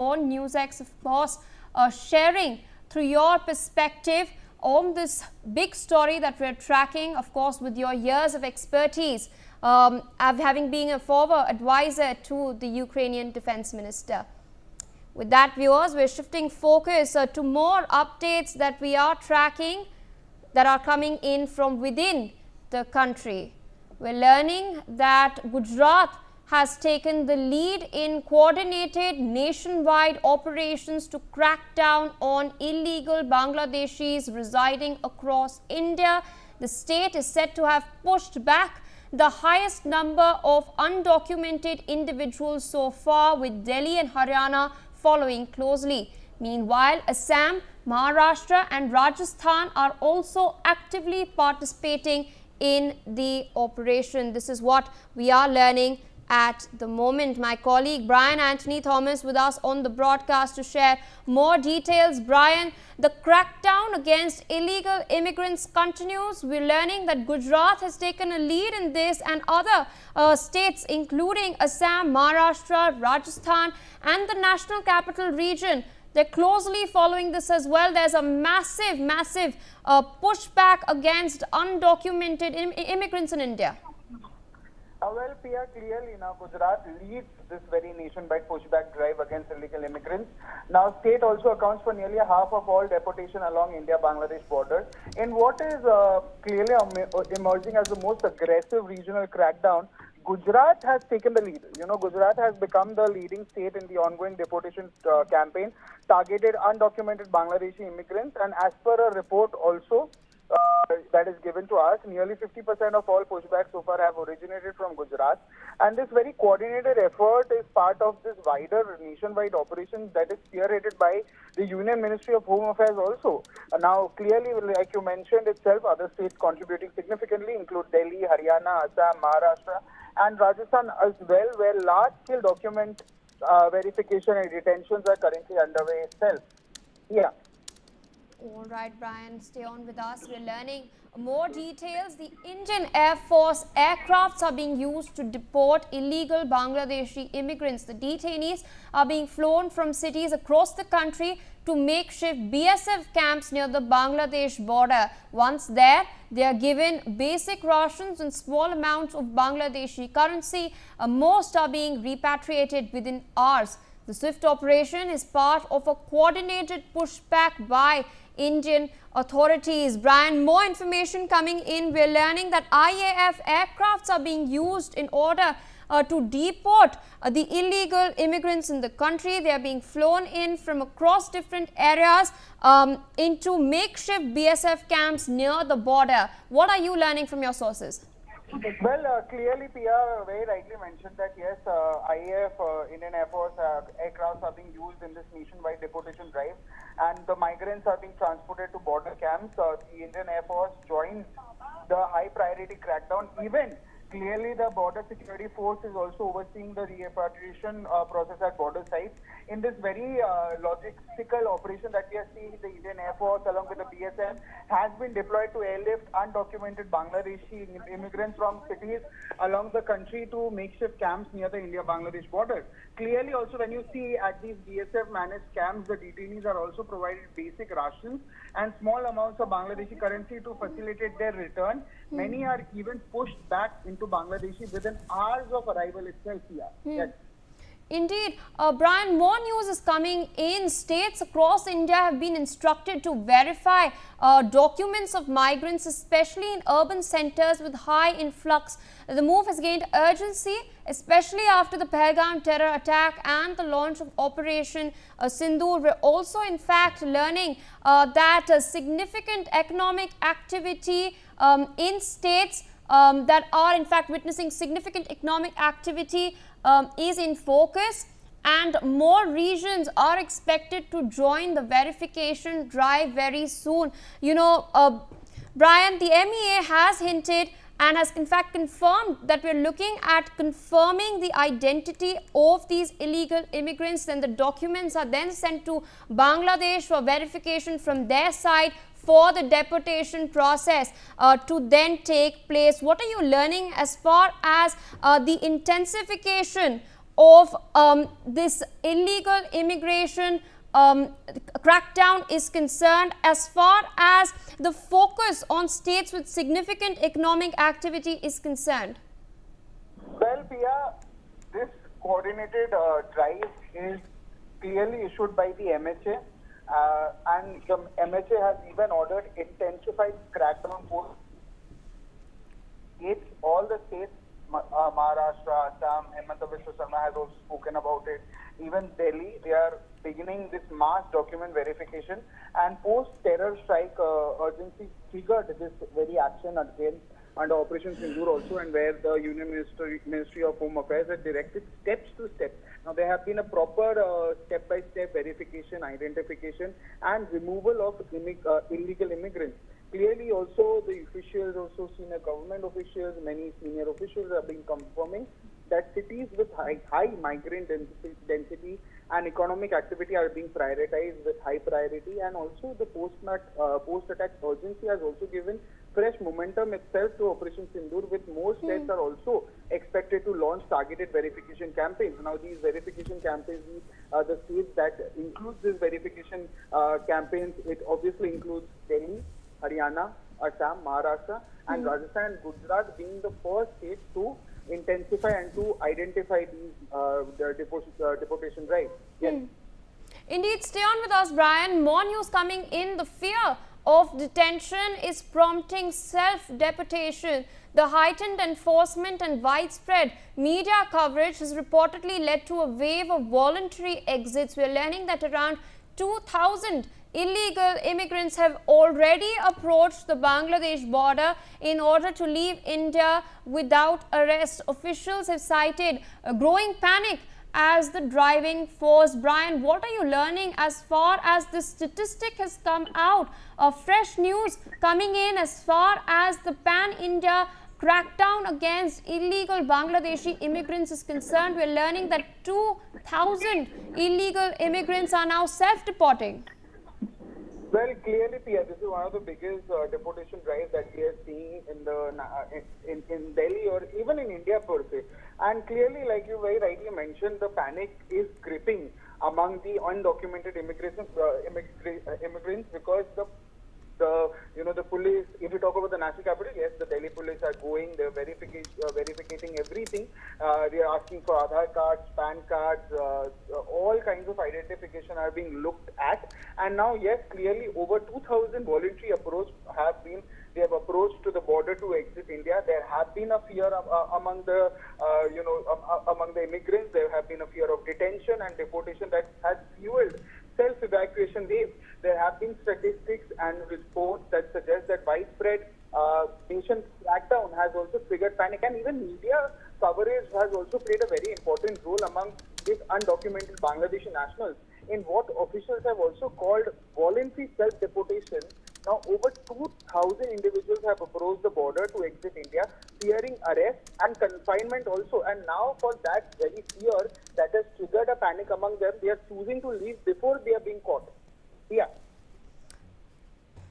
on Newsx, of course, sharing through your perspective on this big story that we're tracking, of course, with your years of expertise, having been a former advisor to the Ukrainian Defense Minister. With that, viewers, we're shifting focus to more updates that we are tracking that are coming in from within the country. We're learning that Gujarat has taken the lead in coordinated nationwide operations to crack down on illegal Bangladeshis residing across India. The state is said to have pushed back the highest number of undocumented individuals so far, with Delhi and Haryana following closely. Meanwhile, Assam, Maharashtra and Rajasthan are also actively participating in the operation. This is what we are learning at the moment. My colleague Brian Anthony Thomas with us on the broadcast to share more details. Brian, the crackdown against illegal immigrants continues. We're learning that Gujarat has taken a lead in this, and other states including Assam, Maharashtra, Rajasthan and the National Capital Region, they're closely following this as well. There's a massive pushback against undocumented immigrants in India. Well, Pia, clearly now Gujarat leads this very nationwide pushback drive against illegal immigrants. Now, state also accounts for nearly half of all deportation along India-Bangladesh border. In what is clearly emerging as the most aggressive regional crackdown, Gujarat has taken the lead. You know, Gujarat has become the leading state in the ongoing deportation campaign, targeted undocumented Bangladeshi immigrants, and as per a report also that is given to us, nearly 50% of all pushbacks so far have originated from Gujarat. And this very coordinated effort is part of this wider nationwide operation that is spearheaded by the Union Ministry of Home Affairs also. Now, clearly, like you mentioned itself, other states contributing significantly include Delhi, Haryana, Assam, Maharashtra and Rajasthan as well, where large-scale document verification and detentions are currently underway itself. Yeah. All right, Brian, stay on with us. We're learning more details. The Indian Air Force aircrafts are being used to deport illegal Bangladeshi immigrants. The detainees are being flown from cities across the country to makeshift BSF camps near the Bangladesh border. Once there, they are given basic rations and small amounts of Bangladeshi currency. Most are being repatriated within hours. The swift operation is part of a coordinated pushback by Indian authorities. Brian, more information coming in. We're learning that IAF aircrafts are being used in order to deport the illegal immigrants in the country. They are being flown in from across different areas into makeshift BSF camps near the border. What are you learning from your sources? Well, clearly, Pia very rightly mentioned that yes, IAF, Indian Air Force aircrafts are being used in this nationwide deportation drive, and the migrants are being transported to border camps. The Indian Air Force joins the high priority crackdown. Even clearly, the Border Security Force is also overseeing the repatriation process at border sites. In this very logistical operation that we are seeing, the Indian Air Force along with the BSF has been deployed to airlift undocumented Bangladeshi immigrants from cities along the country to makeshift camps near the India-Bangladesh border. Clearly also, when you see at these BSF managed camps, the detainees are also provided basic rations and small amounts of Bangladeshi currency to facilitate their return. Many are even pushed back into Bangladeshi within hours of arrival itself here. Yes. Indeed. Brian, more news is coming in. States across India have been instructed to verify documents of migrants, especially in urban centers with high influx. The move has gained urgency, especially after the Pahalgam terror attack and the launch of Operation Sindoor. We're also, in fact, learning that significant economic activity in states that are, in fact, witnessing significant economic activity is in focus, and more regions are expected to join the verification drive very soon. You know, Brian, the MEA has hinted and has in fact confirmed that we're looking at confirming the identity of these illegal immigrants. Then the documents are then sent to Bangladesh for verification from their side for the deportation process to then take place. What are you learning as far as the intensification of this illegal immigration crackdown is concerned, as far as the focus on states with significant economic activity is concerned? Well, Pia, this coordinated drive is clearly issued by the MHA, and the MHA has even ordered intensified crackdown for states, all the states, Maharashtra, Assam, Hemant Biswa Sarma has also spoken about it. Even Delhi, they are beginning this mass document verification, and post-terror strike urgency triggered this very action again under Operation Sindoor also, and where the Union Ministry of Home Affairs had directed steps to steps. Now there have been a proper step-by-step verification, identification and removal of illegal immigrants. Clearly also the officials, also senior government officials, many senior officials have been confirming that cities with high migrant density and economic activity are being prioritized with high priority, and also the post-attack urgency has also given fresh momentum itself to Operation Sindoor, with more states are also expected to launch targeted verification campaigns. Now these verification campaigns, the states that includes these verification campaigns, it obviously includes Delhi, Haryana, Assam, Maharashtra and Rajasthan and Gujarat being the first states to intensify and to identify these deportation drives. Yes. Indeed, stay on with us, Brian. More news coming in. The fear of detention is prompting self-deportation. The heightened enforcement and widespread media coverage has reportedly led to a wave of voluntary exits. We are learning that around 2,000 illegal immigrants have already approached the Bangladesh border in order to leave India without arrest. Officials have cited a growing panic as the driving force. Brian, what are you learning as far as this statistic has come out? Fresh news coming in as far as the pan-India crackdown against illegal Bangladeshi immigrants is concerned. We are learning that 2,000 illegal immigrants are now self-deporting. Well, clearly, Pia, this is one of the biggest deportation drives that we are seeing in the in Delhi or even in India per se. And clearly, like you very rightly mentioned, the panic is gripping among the undocumented immigrants because the police, if you talk about the national capital, yes, the Delhi police are going, they're verificating everything. They are asking for Aadhaar cards, PAN cards, all kinds of identification are being looked at. And now, yes, clearly over 2,000 voluntary they have approached to the border to exit India. There have been a fear among the immigrants. There have been a fear of detention and deportation that has fueled self-evacuation waves. There have been statistics and reports that suggest that widespread nation crackdown has also triggered panic, and even media coverage has also played a very important role among these undocumented Bangladeshi nationals in what officials have also called voluntary self-deportation. Now, over 2,000 individuals have approached the border to exit India, fearing arrest and confinement also. And now, for that very fear that has triggered a panic among them, they are choosing to leave before they are being caught. Yeah.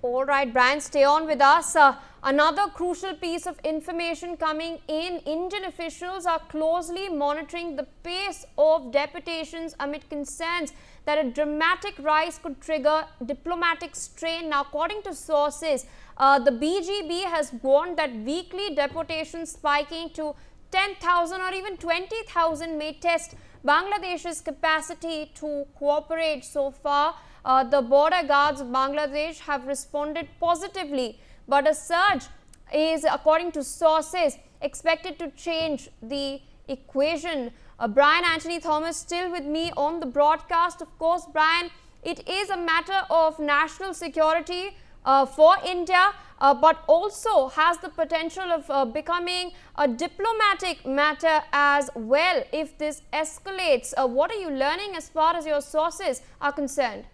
All right, Brian, stay on with us. Another crucial piece of information coming in. Indian officials are closely monitoring the pace of deportations amid concerns that a dramatic rise could trigger diplomatic strain. Now, according to sources, the BGB has warned that weekly deportations spiking to 10,000 or even 20,000 may test Bangladesh's capacity to cooperate. So far, the border guards of Bangladesh have responded positively, but a surge is, according to sources, expected to change the equation. Brian Anthony Thomas still with me on the broadcast. Of course, Brian, it is a matter of national security for India, but also has the potential of becoming a diplomatic matter as well if this escalates. What are you learning as far as your sources are concerned?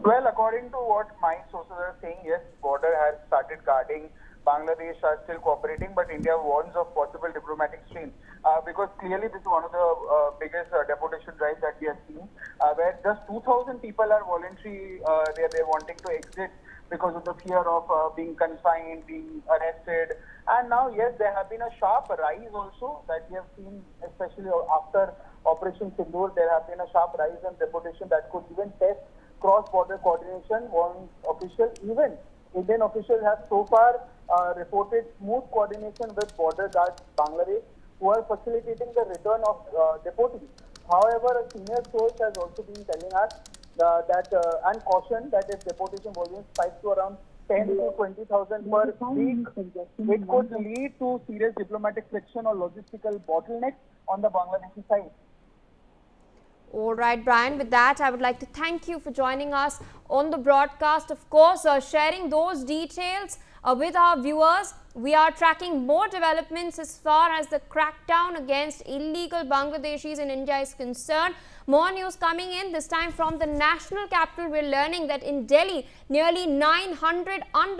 Well, according to what my sources are saying, yes, border has started guarding. Bangladesh are still cooperating, but India warns of possible diplomatic strain because clearly this is one of the biggest deportation drives that we have seen, where just 2,000 people are voluntary. They're wanting to exit because of the fear of being confined, being arrested. And now, yes, there have been a sharp rise also that we have seen, especially after Operation Sindoor. There have been a sharp rise in deportation that could even test cross-border coordination. One official, even Indian officials have so far reported smooth coordination with border guards Bangladesh, who are facilitating the return of deportees. However, a senior source has also been telling us and cautioned that if deportation volume spikes to around 10 to 20,000 per week, it could lead to serious diplomatic friction or logistical bottlenecks on the Bangladeshi side. All right, Brian, with that, I would like to thank you for joining us on the broadcast. Of course, sharing those details with our viewers. We are tracking more developments as far as the crackdown against illegal Bangladeshis in India is concerned. More news coming in, this time from the national capital. We're learning that in Delhi, nearly 900 undocumented